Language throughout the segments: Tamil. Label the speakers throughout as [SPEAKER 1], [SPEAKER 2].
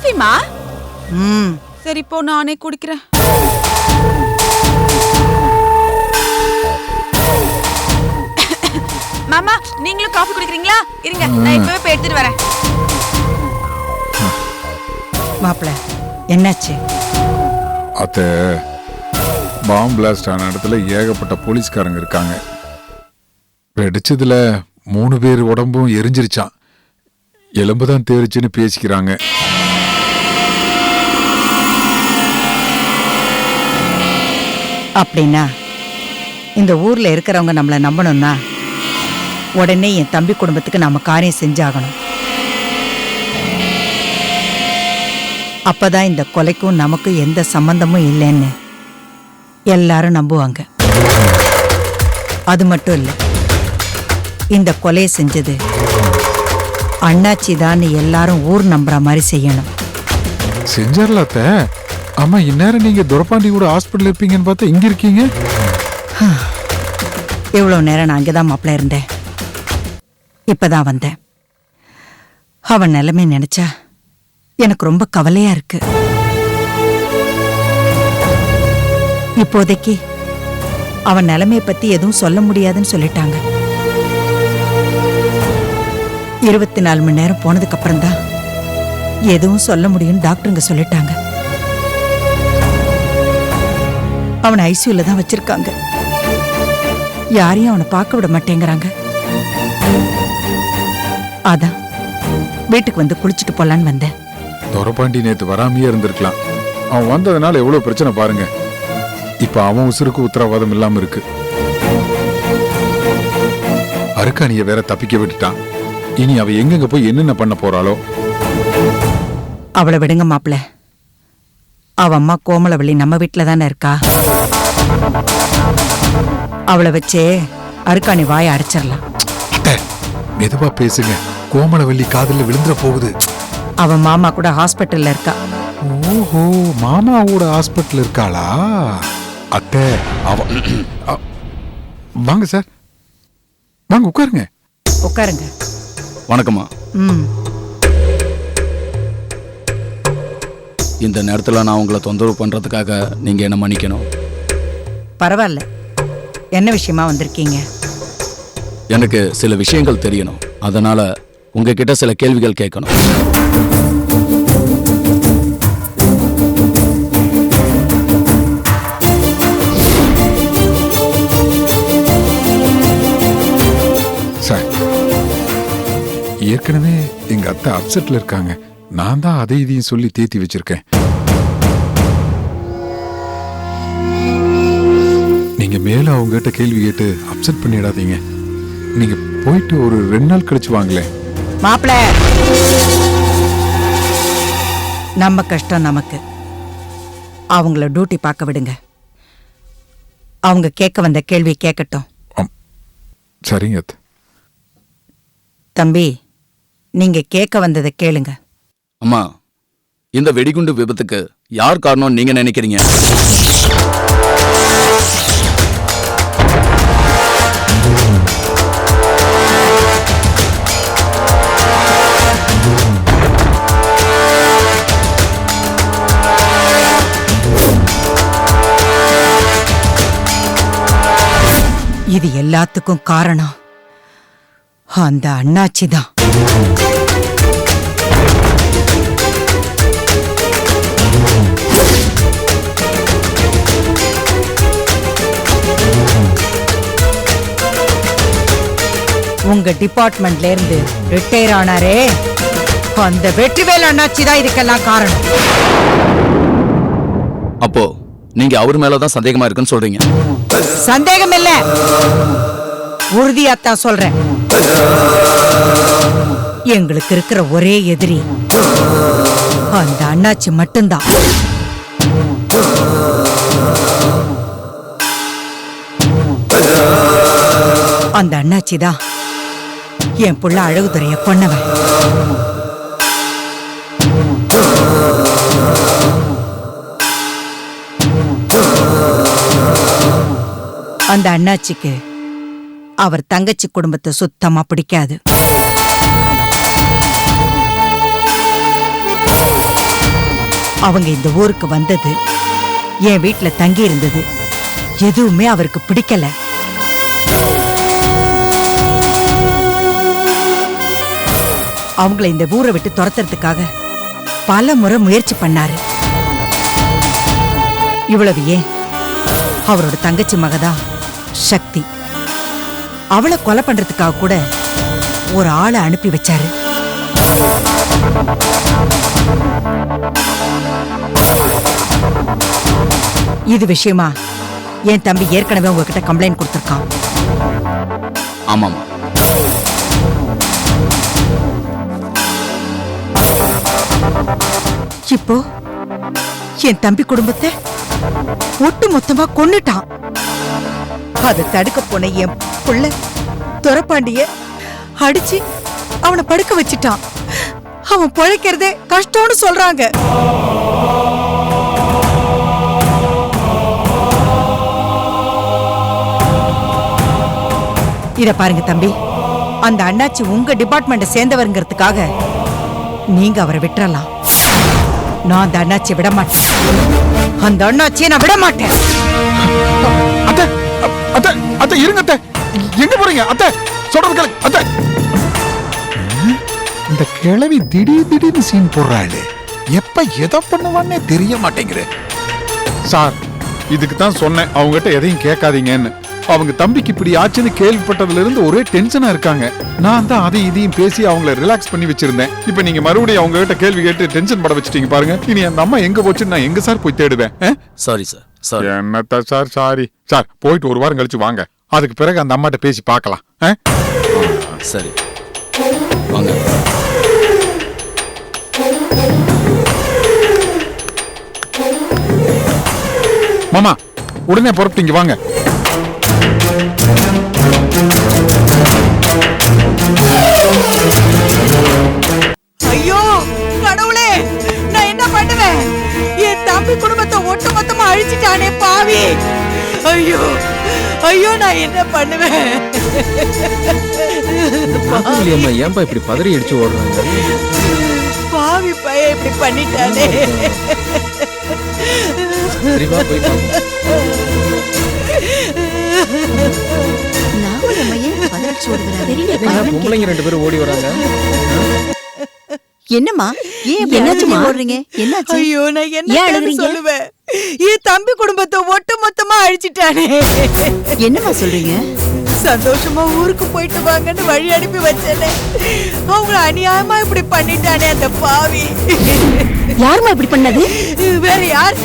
[SPEAKER 1] காஃபிமா? சரி இப்போ நானே குடிக்கிறேன். மாமா நீங்களும் காஃபி குடிக்கிறீங்களா? இருங்க நான் இப்பவே போய் எடுத்துட்டு வரேன்.
[SPEAKER 2] மாப்பிள என்னாச்சு?
[SPEAKER 3] அத்தை, பாம்பு பிளாஸ்ட் ஆன இடத்துல ஏகப்பட்ட போலீஸ்காரங்க இருக்காங்க. வெடிச்சதுல 3 பேர் உடம்பும் எரிஞ்சிருச்சான். எலும்புதான் தேரிச்சுன்னு பேசிக்கிறாங்க.
[SPEAKER 2] அப்படின்னா இந்த ஊர்ல இருக்கிறவங்க நம்மள நம்பணும்னா உடனே என் தம்பி குடும்பத்துக்கு நாம காரியம் செஞ்சாகணும். அப்பதான் இந்த கொலைக்கும் நமக்கும் எந்த சம்பந்தமும் இல்லைன்னு எல்லாரும் நம்புவாங்க. அது மட்டும் இல்ல, இந்த கொலையை செஞ்சது அண்ணாச்சி தான் எல்லாரும் ஊர் நம்புற மாதிரி செய்யணும்.
[SPEAKER 3] செஞ்சார்ல அத்தை. ஆமா, இந்நேரம் நீங்க துரப்பாண்டி கூட ஹாஸ்பிட்டல் இருப்பீங்கன்னு பார்த்தா இங்க இருக்கீங்க.
[SPEAKER 2] இவ்வளவு நேரம் நான் அங்கேதான் மாப்பிள்ள இருந்தேன். இப்பதான் வந்தேன். அவன் நிலைமை நினைச்சா எனக்கு ரொம்ப கவலையா இருக்கு. இப்போதைக்கு அவன் நிலைமைய பத்தி எதுவும் சொல்ல முடியாதுன்னு சொல்லிட்டாங்க. 24 மணி நேரம் போனதுக்கு அப்புறம் தான் எதுவும் சொல்ல முடியும்னு டாக்டருங்க சொல்லிட்டாங்க. அவனை ஐசியூல தான் வச்சிருக்காங்க. யாரையும் அவனை பார்க்க விட மாட்டேங்கிறாங்க. அதான் வீட்டுக்கு வந்து குளிச்சுட்டு போலான்னு வந்தேன்.
[SPEAKER 3] துரப்பாண்டி நேத்து வராமையே இருந்திருக்கலாம். அவன் வந்ததுனால எவ்வளவு பிரச்சனை பாருங்க. இப்ப அவன் உசுருக்கு உத்தரவாதம் இல்லாம இருக்கு. அருக்காணிய வேற தப்பிக்க விட்டுட்டான். இனி அவ எங்கெங்க போய் என்னென்ன பண்ண போறாளோ.
[SPEAKER 2] அவளை விடுங்க மாப்பிள்ள. அவ அம்மா கோமலவள்ளி நம்ம வீட்டுல தானே இருக்கா. அவளை வச்சே அருக்காணி வாய அடைச்சிடலாம்.
[SPEAKER 3] மெதுவா பேசுங்க, கோமலவள்ளி காதுல விழுந்துற போகுது.
[SPEAKER 2] அவ மாமா கூட ஹாஸ்பிட்டல்ல இருக்கா.
[SPEAKER 3] ஓஹோ, மாமாவோட ஹாஸ்பிட்டல் இருக்காளா? அத்தை, வாங்க சார், வாங்க உட்காருங்க.
[SPEAKER 2] உட்காருங்க.
[SPEAKER 4] வணக்கம்மா. இந்த நேரத்தில் நான் உங்களை தொந்தரவு பண்ணுறதுக்காக நீங்கள் என்ன மன்னிக்கணும்.
[SPEAKER 2] பரவாயில்ல. என்ன விஷயமா வந்திருக்கீங்க?
[SPEAKER 4] எனக்கு சில விஷயங்கள் தெரியணும். அதனால் உங்ககிட்ட சில கேள்விகள் கேட்கணும்.
[SPEAKER 3] சார், ஏற்கனவே எங்க அத்தை அப்செட்ல இருக்காங்க. நான் தான் அதை இதையும் சொல்லி தேத்தி வச்சிருக்கேன். நீங்க மேல அவங்க கிட்ட கேள்வி கேட்டு அப்செட் பண்ணிடாதீங்க. நீங்க போயிட்டு ஒரு 2 நாள் கழிச்சு வாங்களேன்.
[SPEAKER 2] மாப்பிள்ள, நம்ம கஷ்டம் நமக்கு. அவங்கள டியூட்டி பார்க்க விடுங்க. அவங்க கேட்க வந்த கேள்வி கேட்கட்டும்.
[SPEAKER 3] சரிங்க அத்தை.
[SPEAKER 2] தம்பி, நீங்க கேட்க வந்ததை கேளுங்க.
[SPEAKER 4] அம்மா, இந்த வெடிகுண்டு விபத்துக்கு யார் காரணம் நீங்க நினைக்கிறீங்க?
[SPEAKER 2] இது எல்லாத்துக்கும் காரணம் அந்த அண்ணாச்சி தான். உங்க டிபார்ட்மெண்ட்ல இருந்து ரிட்டையர் ஆனாரே அந்த வெற்றிவேல் அண்ணாச்சி தான் இதுக்கெல்லாம் காரணம்.
[SPEAKER 4] அப்போ நீங்க அவர் மேலதான் சந்தேகமா இருக்குன்னு சொல்றீங்க?
[SPEAKER 2] சந்தேகம் இல்ல, உறுதியாத்தான் சொல்றேன். எங்களுக்கு இருக்கிற ஒரே எதிரி அந்த அண்ணாச்சி மட்டும்தான். அந்த அண்ணாச்சி தான் என் புள்ள அழகுதுறைய கொன்னவன். அந்த அண்ணாச்சிக்கு அவர் தங்கச்சி குடும்பத்தை சுத்தமா பிடிக்காது. அவங்க இந்த ஊருக்கு வந்தது, என் வீட்டுல தங்கி இருந்தது எதுவுமே அவருக்கு பிடிக்கல. அவங்கள இந்த ஊரை விட்டு துரத்துறதுக்காக பல முறை முயற்சி பண்ணாரு. இவ்வளவு ஏன், அவரோட தங்கச்சி மகதான் சக்தி, அவளை கொலை பண்றதுக்காக கூட ஒரு ஆளை அனுப்பி வச்சாரு. இது விஷயமா என் தம்பி ஏற்கனவே உங்ககிட்ட கம்ப்ளைண்ட் கொடுத்திருக்கான்.
[SPEAKER 4] ஆமாம்.
[SPEAKER 2] இப்போ என் தம்பி குடும்பத்தை ஒட்டு மொத்தமா கொன்னுட்டான். அதை தடுக்க போன என் புள்ள துரப்பாண்டிய அடிச்சு அவனை படுக்க வச்சிட்டான். அவன் பழைக்கிறதே கஷ்டம்னு சொல்றாங்க. இத பாருங்க தம்பி, அந்த அண்ணாச்சி உங்க டிபார்ட்மெண்ட சேர்ந்தவருங்கிறதுக்காக நீங்க அவரை விட்டுறலாம். நான் அந்த அண்ணாச்சியை விட மாட்டேன். அந்த அண்ணாச்சியை நான் விட மாட்டேன்.
[SPEAKER 3] அத்தை அத்தை அத்தை இருங்க அத்தை. எங்க போறீங்க அத்தை? சொல்றது கேளு அத்தை. இந்த கிழவி திடீர்னு சீன் போடுறாளே, எப்ப எதை பண்ணுவான்னே தெரிய மாட்டேங்குது. சார், இதுக்கு தான் சொன்னேன் அவங்ககிட்ட எதையும் கேட்காதீங்கன்னு. அவங்க தம்பிக்கு இப்படி ஆச்சுன்னு கேள்விப்பட்டதுல இருந்து ஒரே டென்ஷனா இருக்காங்க. நான் தான் அதையும் இதையும் பேசி அவங்கள ரிலாக்ஸ் பண்ணி வச்சிருந்தேன். இப்ப நீங்க மறுபடியும் அவங்க கிட்ட கேள்வி கேட்டு டென்ஷன் பட வச்சிட்டீங்க பாருங்க. இனி அந்த அம்மா எங்க போச்சுன்னு நான் எங்க சார் போய் தேடுவேன்?
[SPEAKER 4] Sorry sir. சாரி.
[SPEAKER 3] என்னத்த சார் சாரி சார், போயிட்டு ஒரு வாரம் கழிச்சு வாங்க. அதுக்கு பிறகு அந்த அம்மாட்ட பேசி பார்க்கலாம்.
[SPEAKER 4] சரி வாங்க.
[SPEAKER 3] மாமா உடனே புறப்பட்டீங்க வாங்க.
[SPEAKER 2] ஐயோ கடவுளே, நான் என்ன பண்ணுவேன்? என் தம்பி குடும்பத்தை ஒட்டு மொத்தமா அழிச்சிட்டானே பாவி. ஐயோ ஐயோ, நான் என்ன பண்ணுவேன்?
[SPEAKER 5] ஏன்பா இப்படி பதறி அடிச்சு ஓடுறாங்க?
[SPEAKER 2] பாவி பையன் இப்படி பண்ணிட்டானே.
[SPEAKER 5] பொம்பளைங்க 2 பேரும் ஓடி வராங்க.
[SPEAKER 6] என்னம்மா என்னாச்சுமா ஓடுறீங்க? என்னாச்சு?
[SPEAKER 2] ஐயோ, நான் என்ன சொல்லுவேன்? என் தம்பி குடும்பத்தை ஒட்டு மொத்தமா அழிச்சிட்டானே.
[SPEAKER 6] என்னம்மா சொல்றீங்க?
[SPEAKER 2] சந்தோஷமா ஊருக்கு போயிட்டு வாங்கன்னு வழி அனுப்பி வச்சேனே, அவங்கள அநியாயமா இப்படி பண்ணிட்டானே அந்த பாவி.
[SPEAKER 6] யாருமா இப்படி பண்ணது?
[SPEAKER 2] வேற யார்?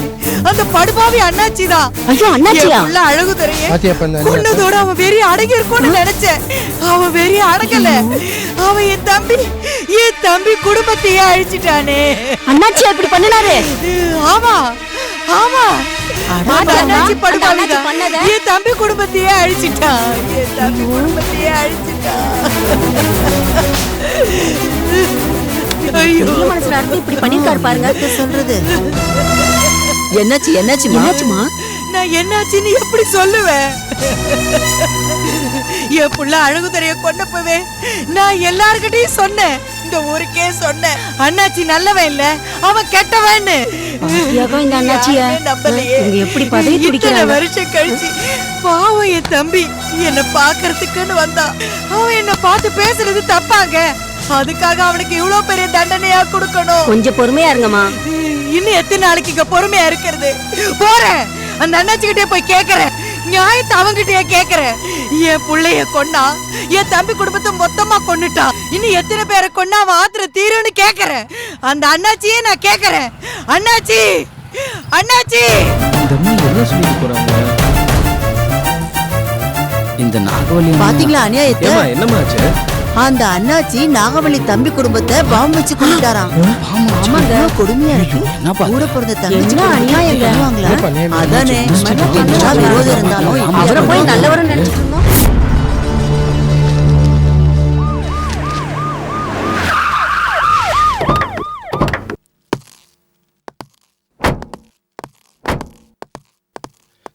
[SPEAKER 2] அந்த படுபாவி அண்ணாச்சிதான்.
[SPEAKER 6] ஐயோ, அண்ணாச்சியா?
[SPEAKER 2] உள்ள அழகு தரைய கொன்னதோட அவன் வெறி அடங்கி இருக்கும்னு நினைச்சேன். அவன் வெறி அடங்கல. அவன் என் தம்பி குடும்பத்தையே அழிச்சிட்டானே.
[SPEAKER 6] அண்ணாச்சியா இப்படி பண்ணினாரு?
[SPEAKER 2] ஆமா ஆமா, அண்ணாச்சி படுபாவிதான். என் தம்பி குடும்பத்தையே அழிச்சிட்டான். என் தம்பி குடும்பத்தையே அழிச்சிட்டான். ஐயோ,
[SPEAKER 6] மனசுல அர்த்தம் இப்படி பண்ணிருக்காரு பாருங்க. சொல்றது என்னாச்சுமா?
[SPEAKER 2] நான் என்னாச்சுன்னு எப்படி சொல்லுவேன்? என் புள்ள அழகு தெரிய கொண்டப்பவே நான் எல்லார்கிட்டயும் சொன்னேன். இந்த ஊருக்கே சொன்னேன், அண்ணாச்சி நல்லவன் இல்ல, அவன் கெட்டவன்னு.
[SPEAKER 6] இந்த அண்ணாச்சியா
[SPEAKER 2] நம்பலையே.
[SPEAKER 6] எப்படி பதவி துடிக்கிற
[SPEAKER 2] வருஷம் கழிச்சு பாவம் என் தம்பி என்ன பாக்குறதுக்குன்னு வந்தான். அவன் என்ன பார்த்து பேசுறது தப்பாங்க. அதுக்காக அவனுக்கு இவ்வளவு பெரிய தண்டனையா கொடுக்கணும்?
[SPEAKER 6] கொஞ்சம் பொறுமையா இருங்கம்மா.
[SPEAKER 2] இன்னும் எத்தனை நாளைக்கு இங்க பொறுமையா இருக்கிறது? போறேன், அந்த அண்ணாச்சிக்கிட்டே போய் கேக்குறேன். நியாயத்தை அவங்கிட்டயே கேக்குறேன். என் புள்ளைய கொன்னா, என் தம்பி குடும்பத்தை மொத்தமா கொன்னுட்டான். இன்னும் எத்தனை பேரை கொன்னா அவன் ஆத்திர தீருன்னு கேக்குறேன். அந்த அண்ணாச்சியே நான் கேக்குறேன். அண்ணாச்சி அண்ணாச்சி,
[SPEAKER 4] இந்த நாகவல்லி
[SPEAKER 6] பாத்தீங்களா அநியாயத்தை?
[SPEAKER 5] என்னம்மா ஆச்சு?
[SPEAKER 6] அந்த அண்ணாச்சி நாகவள்ளி தம்பி குடும்பத்தை பாம்பு வச்சு கொண்டுட்டாராம். ஆமாங்க, கொடுமையா இருக்கு. கூட பிறந்த தங்கச்சி அநியாயம் பண்ணுவாங்களா? அதானே, என்னடா விரோதம் இருந்தாலும் அவரை போய் நல்லவரும் நினைச்சிட்டு இருந்தோம்.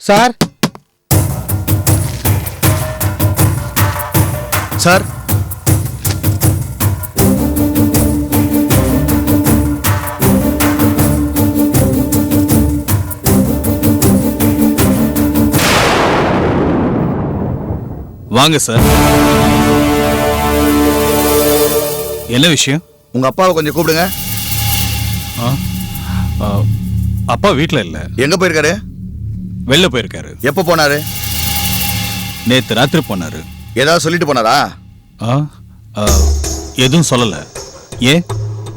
[SPEAKER 5] சார் சார்
[SPEAKER 7] வாங்க சார். என்ன விஷயம்?
[SPEAKER 8] உங்க அப்பாவை கொஞ்சம் கூப்பிடுங்க.
[SPEAKER 7] அப்பா வீட்ல இல்ல.
[SPEAKER 8] எங்க போயிருக்காரு?
[SPEAKER 7] வெளில போயிருக்காரு.
[SPEAKER 8] எப்ப போனாரு?
[SPEAKER 7] நேத்து ராத்திரி போனாரு.
[SPEAKER 8] ஏதாவது சொல்லிட்டு போனாரா?
[SPEAKER 7] எதுவும் சொல்லல. ஏன்?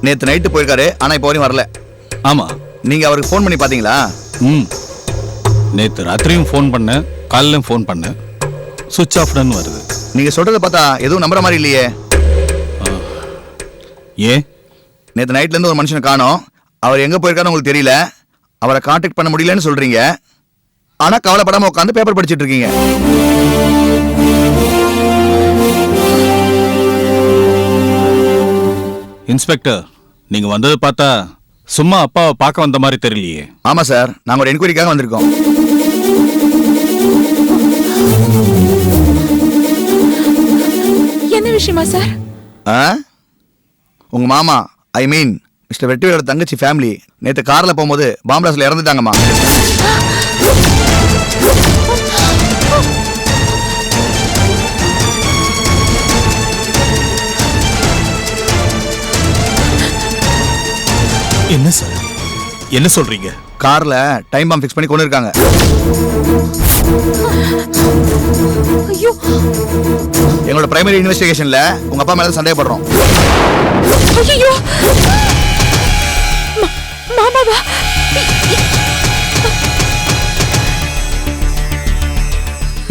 [SPEAKER 8] நேத்து நைட்டு போயிருக்காரு, ஆனா இப்போ வரையும் வரல.
[SPEAKER 7] ஆமா.
[SPEAKER 8] நீங்க அவருக்கு ஃபோன் பண்ணி பாத்தீங்களா?
[SPEAKER 7] நேத்து ராத்திரியும் ஃபோன் பண்ணேன், காலையிலும் ஃபோன் பண்ணேன். சுவிட்ச் ஆஃப்னு வருது.
[SPEAKER 8] நீங்க சொல்றத பார்த்தா எதுவும் நம்புற மாதிரி இல்லையே.
[SPEAKER 7] ஏன்?
[SPEAKER 8] நேத்து நைட்ல இருந்து ஒரு மனுஷனை காணோம். அவர் எங்க போயிருக்காருன்னு உங்களுக்கு தெரியல. அவரை கான்டாக்ட் பண்ண முடியலன்னு சொல்றீங்க. ஆனா கவலைப்படாம உட்காந்து பேப்பர் படிச்சிட்டு இருக்கீங்க.
[SPEAKER 7] இன்ஸ்பெக்டர், நீங்க வந்தது பார்த்தா சும்மா அப்பாவை பார்க்க வந்த மாதிரி தெரியலையே.
[SPEAKER 8] ஆமா சார், நாங்க ஒரு என்கொயரிக்காக வந்திருக்கோம்.
[SPEAKER 1] என்ன விஷயமா சார்?
[SPEAKER 8] உங்க மாமா, ஐ மீன் மிஸ்டர் வெற்றியோட தங்கச்சி ஃபேமிலி நேத்து கார்ல போகும்போது பாம்பிளாஸ்ல இறந்துட்டாங்கம்மா.
[SPEAKER 7] என்ன சார், என்ன சொல்றீங்க?
[SPEAKER 8] கார்ல டைம் பாம் ஃபிக்ஸ் பண்ணி கொண்டு இருக்காங்க.
[SPEAKER 1] ஐயோ,
[SPEAKER 8] எங்களோட பிரைமரி இன்வெஸ்டிகேஷன்ல உங்க அப்பா மேல சந்தேகப்படுறோம்.
[SPEAKER 1] ஐயோ, மாமாவா?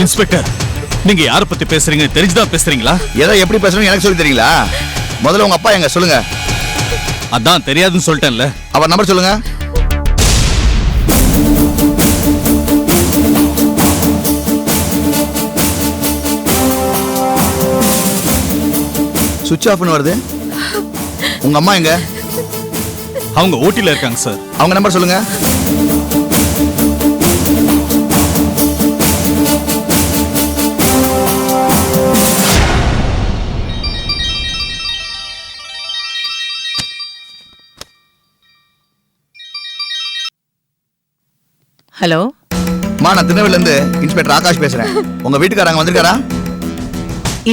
[SPEAKER 7] இன்ஸ்பெக்டர், நீங்க யார பத்தி பேசுறீங்க தெரிஞ்சுதான் பேசுறீங்களா?
[SPEAKER 8] எதை எப்படி பேசணும் எனக்கு சொல்லி தெரியுங்களா? முதல்ல உங்க அப்பா எங்க சொல்லுங்க.
[SPEAKER 7] அதான் தெரியாதுன்னு சொல்லிட்டேன்ல.
[SPEAKER 8] அவர் நம்பர் சொல்லுங்க. சுவிட்ச் ஆஃப்னு வருது. உங்க அம்மா எங்க?
[SPEAKER 7] அவங்க ஓட்டில இருக்காங்க சார்.
[SPEAKER 8] அவங்க நம்பர் சொல்லுங்க.
[SPEAKER 2] ஹலோ,
[SPEAKER 8] நான் திருநெல்வேலில இருந்து இன்ஸ்பெக்டர் ஆகாஷ் பேசுறேன். உங்க வீட்டுக்காரங்க வந்திருக்காரா?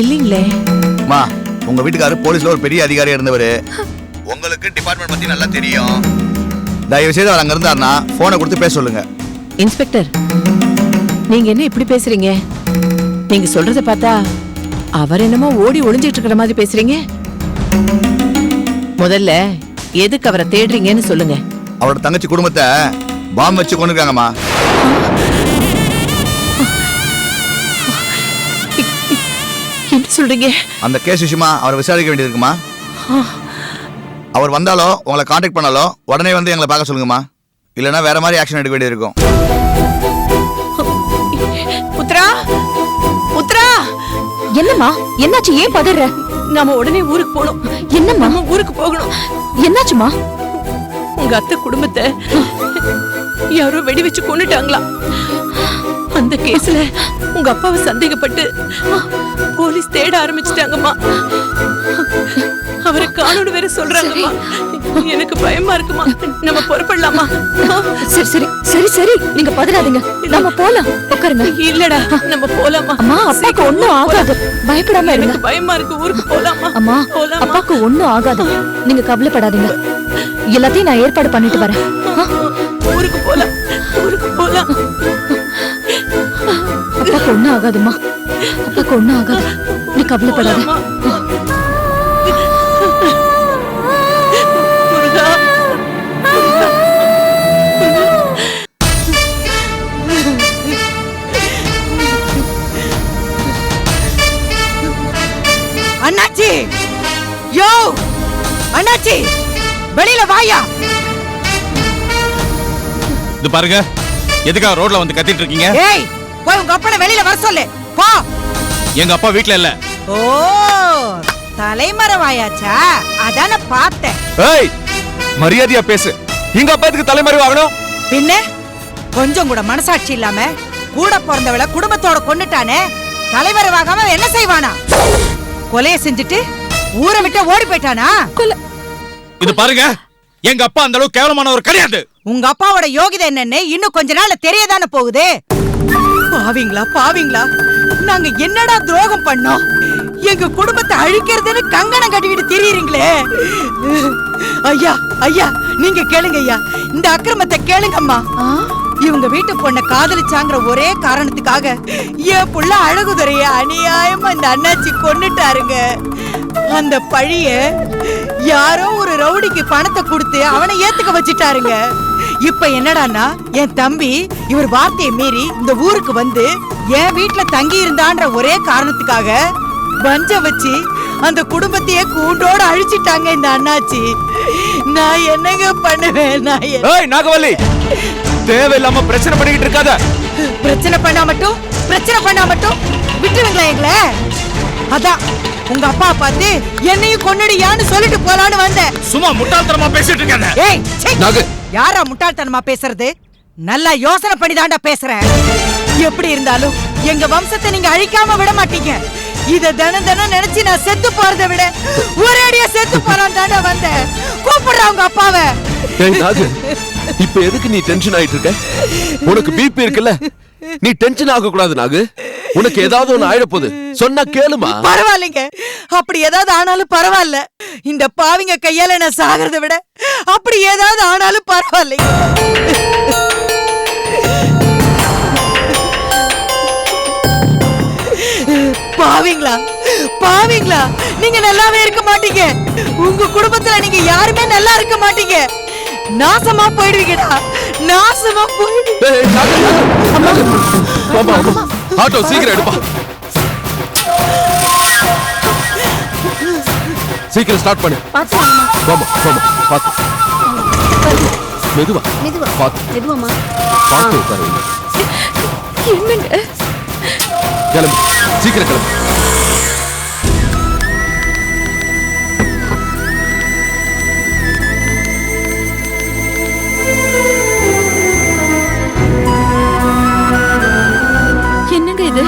[SPEAKER 2] இல்லீங்களே.
[SPEAKER 8] உங்க வீட்டுக்காரரு போலீஸ்ல ஒரு பெரிய அதிகாரியா இருந்தவர். உங்களுக்கு டிபார்ட்மெண்ட் பத்தி நல்லா தெரியும். தயவு செய்து அவர் அங்க இருந்தாருன்னா போனை கொடுத்து பேச சொல்லுங்க.
[SPEAKER 9] இன்ஸ்பெக்டர், நீங்க என்ன இப்படி பேசுறீங்க? நீங்க சொல்றத பார்த்தா அவர் என்னமோ ஓடி ஒளிஞ்சிட்டு இருக்கிற மாதிரி பேசுறீங்க. முதல்ல எதுக்கு அவரை தேடுறீங்கன்னு சொல்லுங்க.
[SPEAKER 8] அவரோட தங்கச்சி குடும்பத்தை பாம்பு வச்சு கொண்டு இருக்காங்கம்மா.
[SPEAKER 9] என்ன சொல்றீங்க?
[SPEAKER 8] அந்த கேஸ் விஷயமா அவரை விசாரிக்க வேண்டியது இருக்குமா? அவர் வந்தாலோ உங்களை கான்டாக்ட் பண்ணாலோ உடனே வந்து எங்களை பார்க்க சொல்லுங்கம்மா. இல்லைன்னா வேற மாதிரி ஆக்ஷன் எடுக்க வேண்டியது இருக்கும்.
[SPEAKER 2] உத்ரா, உத்ரா,
[SPEAKER 9] என்னம்மா என்னாச்சு? ஏன் பதற?
[SPEAKER 2] நாம உடனே ஊருக்கு போகணும்.
[SPEAKER 9] என்னம்மா?
[SPEAKER 2] ஊருக்கு போகணும்.
[SPEAKER 9] என்னாச்சுமா?
[SPEAKER 2] உங்க அத்தை குடும்பத்தை யாரோ வெடி வச்சு கொன்னுட்டாங்களா? அந்த கேஸ்ல உங்க அப்பாவை சந்தேகப்பட்டு போலீஸ் தேட ஆரம்பிச்சிட்டாங்கம்மா. அவரை காணோடு வேற சொல்றாங்கம்மா. எனக்கு பயமா இருக்குமா. நம்ம புறப்படலாமா?
[SPEAKER 9] சரி சரி சரி சரி, நீங்க பதறாதீங்க. நம்ம போலாம். உட்காருங்க.
[SPEAKER 2] இல்லடா, நம்ம போலாமா?
[SPEAKER 9] அம்மா, அப்பாக்கு ஒண்ணும் ஆகாது. பயப்படாம இருங்க.
[SPEAKER 2] எனக்கு பயமா இருக்கு. ஊருக்கு போலாமா?
[SPEAKER 9] அம்மா,
[SPEAKER 2] போலாமா?
[SPEAKER 9] அப்பாக்கு ஒண்ணும் ஆகாது. நீங்க கவலைப்படாதீங்க. எல்லாத்தையும் நான் ஏற்பாடு பண்ணிட்டு வரேன்.
[SPEAKER 2] ஊருக்கு போலாம். ஊருக்கு போலாம்.
[SPEAKER 9] அப்பாக்கு ஒண்ணும் ஆகாதுமா. அப்பாக்கு ஒண்ணும் ஆகாது. நீ கவலைப்படாத.
[SPEAKER 2] முருகா, அண்ணாச்சி, யோ அண்ணாச்சி, வெளியில வாயா.
[SPEAKER 7] இது பாருங்க, எதுக்காக ரோட்ல வந்து கத்திட்டு இருக்கீங்க?
[SPEAKER 2] ஏய், போய் உங்க அப்பனை வெளியில வர சொல்லு. போ.
[SPEAKER 7] எங்க அப்பா வீட்ல இல்ல.
[SPEAKER 2] ஓ, தலைமறைவாயாச்சா? அதான பார்த்தேன்.
[SPEAKER 5] ஏய், மரியாதையா பேசு. எங்க அப்பா எதுக்கு தலைமறைவு ஆகணும்?
[SPEAKER 2] பின்ன கொஞ்சம் கூட மனசாட்சி இல்லாம கூட பிறந்தவள குடும்பத்தோட கொன்னுட்டானே, தலைமறைவாகாம என்ன செய்வானா? கொலைய செஞ்சுட்டு ஊரை விட்டு ஓடி போயிட்டானா?
[SPEAKER 7] இது பாருங்க, எங்க அப்பா அந்த அளவுக்கு கேவலமானவர் கிடையாது.
[SPEAKER 2] உங்க அப்பாவோட யோகிதை என்னன்னு இன்னும் கொஞ்ச நாள்ல தெரியதானே போகுது. பாவீங்களா பாவீங்களா, நாங்க என்னடா துரோகம் பண்ணோம்? எங்க குடும்பத்தை அழிக்கிறதுன்னு கங்கணம் கட்டிக்கிட்டு திரியுறீங்களே. ஐயா ஐயா நீங்க கேளுங்க ஐயா, இந்த அக்கிரமத்தை கேளுங்கம்மா. இவங்க வீட்டு பொண்ண காதலிச்சாங்கிற ஒரே காரணத்துக்காக என் புள்ள அழகுதுரைய அநியாயமா இந்த அண்ணாச்சி கொன்னுட்டாருங்க. அந்த பழிய யாரோ ஒரு ரவுடிக்கு பணத்தை கொடுத்து அவனை ஏத்துக்க வச்சுட்டாருங்க. இப்ப என்னடான்னா என் தம்பி இவர் வார்த்தையை மீறி இந்த ஊருக்கு வந்து என் வீட்டுல தங்கி இருந்தான்ற ஒரே காரணத்துக்காக வஞ்ச வச்சு அந்த குடும்பத்தையே கூண்டோட அழிச்சிட்டாங்க இந்த அண்ணாச்சி. நான் என்னங்க பண்ணுவேன்?
[SPEAKER 5] ஏய் நாகவல்லி, தேவையில்லாம பிரச்சனை பண்ணிக்கிட்டு இருக்காத.
[SPEAKER 2] பிரச்சனை பண்ணா மட்டும் விட்டுருவீங்களா எங்களை? அதான் உங்க அப்பா பார்த்து என்னையும் கொன்னுடியான்னு சொல்லிட்டு போலான்னு வந்தேன்.
[SPEAKER 7] சும்மா முட்டாள்தனமா பேசிட்டு இருக்காத.
[SPEAKER 2] ஏய் சீ, யாரா முட்டாள்தனமா பேசுறது? நல்லா யோசனை பண்ணி தாண்டா பேசுறேன். எப்படி இருந்தாலும் எங்க வம்சத்தை நீங்க அழிக்காம விட மாட்டீங்க. இத தினம் தினம் நினைச்சு நான் செத்து போறதை விட ஒரேடியா செத்து போறான் தாண்டா வந்தேன். கூப்பிடுறா உங்க அப்பாவை.
[SPEAKER 5] இப்ப எதுக்கு நீ டென்ஷன் ஆயிட்டு இருக்க? உனக்கு பிபி இருக்குல்ல, நீ டென்ஷன் ஆக கூடாது நாகு. உனக்கு ஏதாவது ஒண்ணு ஆயிட போகுது, சொன்னா கேளுமா.
[SPEAKER 2] பரவாயில்லைங்க, அப்படி ஏதாவது ஆனாலும் பரவாயில்ல. இந்த பாவிங்க கையால நான் சாகிறத விட அப்படி ஏதாவது ஆனாலும் பரவாயில்லைங்க. பாவிங்களா நீங்க நல்லாவே இருக்க மாட்டீங்க. உங்க குடும்பத்துல நீங்க யாருமே நல்லா இருக்க மாட்டீங்க. நாசமா போயிடுவீங்கடா, நாசமா போயிடுவீங்க.
[SPEAKER 5] ஆட்டோ சீக்கிரம் எடுப்பா, சீக்கிரம் ஸ்டார்ட் பண்ணு. மெதுவா பார்த்து உட்காருங்க. கிளம்பு, சீக்கிரம் கிளம்பு.
[SPEAKER 9] என்னங்க இது?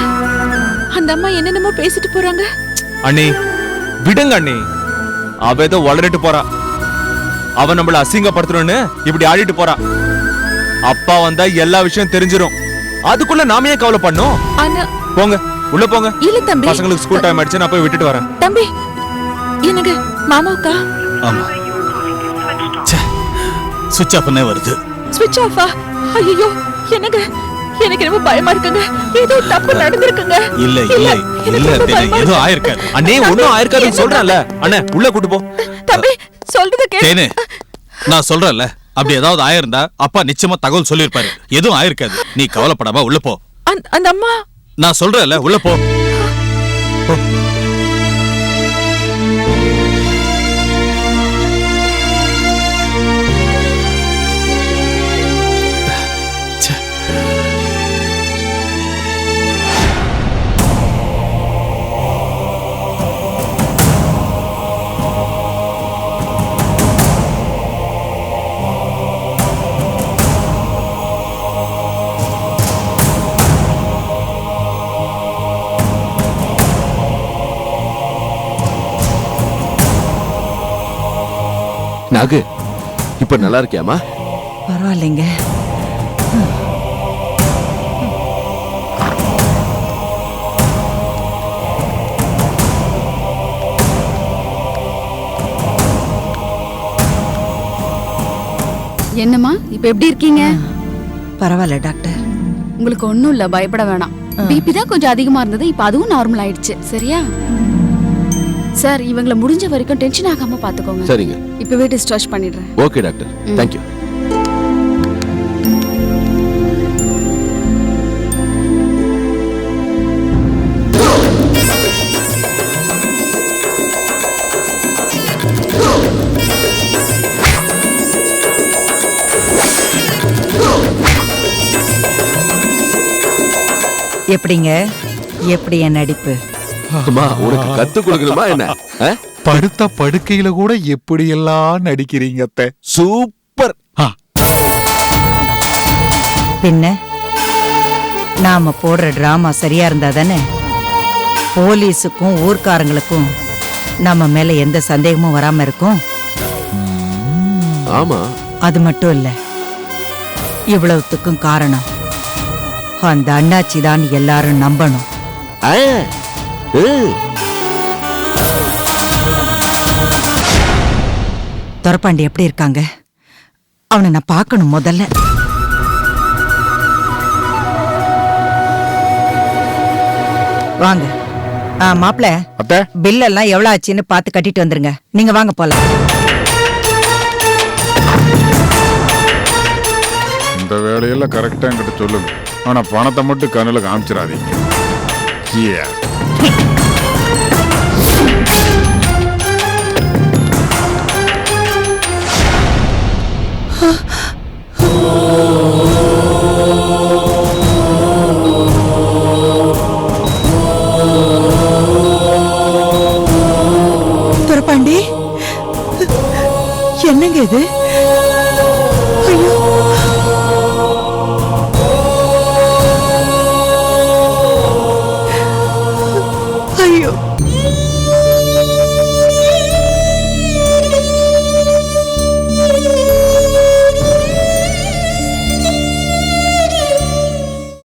[SPEAKER 9] அந்த அம்மா என்னென்னமோ பேசிட்டு போறாங்க.
[SPEAKER 5] அண்ணி விடுங்க அண்ணி, அவ ஏதோ வளரிட்டு போறா. அவ நம்மள அசிங்கப்படுத்தணும்னு இப்படி ஆடிட்டு போறா. அப்பா வந்தா எல்லா விஷயம் தெரிஞ்சிரும். அதுக்குள்ள நாம ஏன் கவலை பண்ணோம்? போங்க உள்ள போங்க.
[SPEAKER 9] இல்ல தம்பி,
[SPEAKER 5] பசங்களுக்கு ஸ்கூல் டைம் ஆயிடுச்சு, நான் போய் விட்டுட்டு வரேன்.
[SPEAKER 9] தம்பி என்னங்க மாமாவுக்கா?
[SPEAKER 7] ஆமா, சுவிட்ச் ஆஃப் வருது.
[SPEAKER 9] ஸ்விட்ச் ஆஃபா? ஐயோ என்னங்க, எனக்கு ரொம்ப பயமா இருக்குங்க. ஏதோ தப்பு நடந்திருக்குங்க.
[SPEAKER 7] இல்ல ஏதோ ஆயிருக்காது.
[SPEAKER 5] அண்ணே ஒண்ணும் ஆயிருக்காதுன்னு சொல்றேன்ல. அண்ணே உள்ள கூட்டு போ.
[SPEAKER 9] தம்பி சொல்றது கேளு.
[SPEAKER 7] நான் சொல்றேன்ல, அப்படி ஏதாவது ஆயிருந்தா அப்பா நிச்சயமா தகவல் சொல்லிருப்பாரு. எதுவும் ஆயிருக்காது, நீ கவலைப்படாம உள்ள போ.
[SPEAKER 9] அந்த அம்மா
[SPEAKER 7] நான் சொல்றேன்ல, உள்ள போ.
[SPEAKER 5] நாகு, இப்ப நல்லா இருக்கியாமா?
[SPEAKER 2] பரவாயில்லைங்க.
[SPEAKER 10] என்னம்மா இப்ப எப்படி இருக்கீங்க?
[SPEAKER 2] பரவாயில்ல டாக்டர்.
[SPEAKER 10] உங்களுக்கு ஒண்ணும் இல்ல, பயப்பட வேணாம். பிபி தான் கொஞ்சம் அதிகமா இருந்தது, இப்ப அதுவும் நார்மல் ஆயிடுச்சு. சரியா சார்? இவங்களை முடிஞ்ச வரைக்கும் டென்ஷன் ஆகாம பாத்துக்கோங்க.
[SPEAKER 5] சரிங்க,
[SPEAKER 10] இப்பவே டிஸ்சார்ஜ் பண்ணிடுறேன்.
[SPEAKER 5] Okay doctor, thank you.
[SPEAKER 2] எப்படிங்க, எப்படி என் நடிப்பு?
[SPEAKER 5] அம்மா உனக்கு கத்து கொடுக்கணுமா என்ன?
[SPEAKER 3] படுத்த படுக்கையில கூட எப்படி எல்லாம் நடிக்கிறீங்க அத்தை.
[SPEAKER 5] சூப்பர்.
[SPEAKER 2] பின்ன நாம போடுற டிராமா சரியா இருந்தா தானே போலீஸுக்கும் ஊர்க்காரங்களுக்கும் நம்ம மேல எந்த சந்தேகமும் வராம இருக்கும்.
[SPEAKER 5] ஆமா,
[SPEAKER 2] அது மட்டும் இல்ல, இவ்வளவுத்துக்கும் காரணம் அந்த அண்ணாச்சி தான் எல்லாரும் நம்பணும். துரப்பாண்டி எப்படி இருக்காங்க? அவனை நான் பார்க்கணும் முதல்ல. வாங்க. மாப்பிள்ள,
[SPEAKER 3] அத்தை,
[SPEAKER 2] பில் எல்லாம் எவ்வளவு ஆச்சுன்னு பார்த்து கட்டிட்டு வந்துருங்க. நீங்க வாங்க போலாம்.
[SPEAKER 3] இந்த வேலையெல்லாம் கரெக்டா என்கிட்ட சொல்லுங்க. ஆனா பணத்தை மட்டும் கண்ணுல காமிச்சிடாதீங்க. Yeah.
[SPEAKER 2] துரப்பாண்டி, என்னங்க இது?